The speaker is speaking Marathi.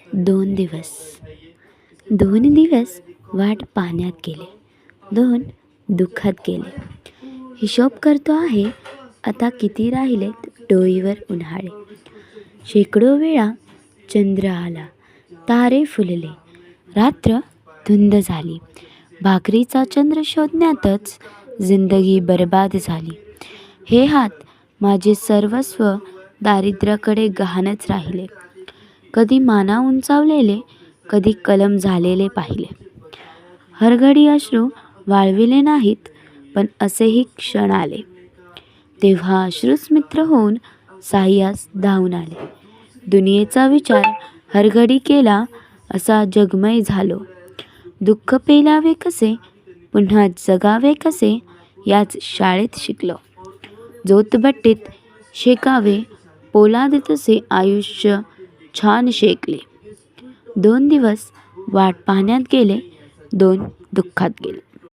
दोन दिवस वाट पाण्यात गेले, दोन दुःखात गेले. हिशोब करतो आहे, आता किती राहिलेत डोईवर उन्हाळे. शेकडो वेळा चंद्र आला, तारे फुलले, रात्र धुंद झाली. भाकरीचा चंद्र शोधण्यातच जिंदगी बरबाद झाली. हे हात माझे सर्वस्व दारिद्र्याकडे गहाणच राहिले. कधी माना उंचावलेले, कधी कलम झालेले पाहिले. हरघडी अश्रू वाळविले नाहीत, पण असेही क्षण आले, तेव्हा अश्रूच मित्र होऊन साह्यास धावून आले. दुनियेचा विचार हरघडी केला, असा जगमय झालो. दुःख पेलावे कसे, पुन्हा जगावे कसे, याच शाळेत शिकलो. जोतबट्टीत शेकावे पोलाद तसे आयुष्य छान शेकले. 2 दिवस वाट पाहण्यात गेले, 2 दुःखात गेले.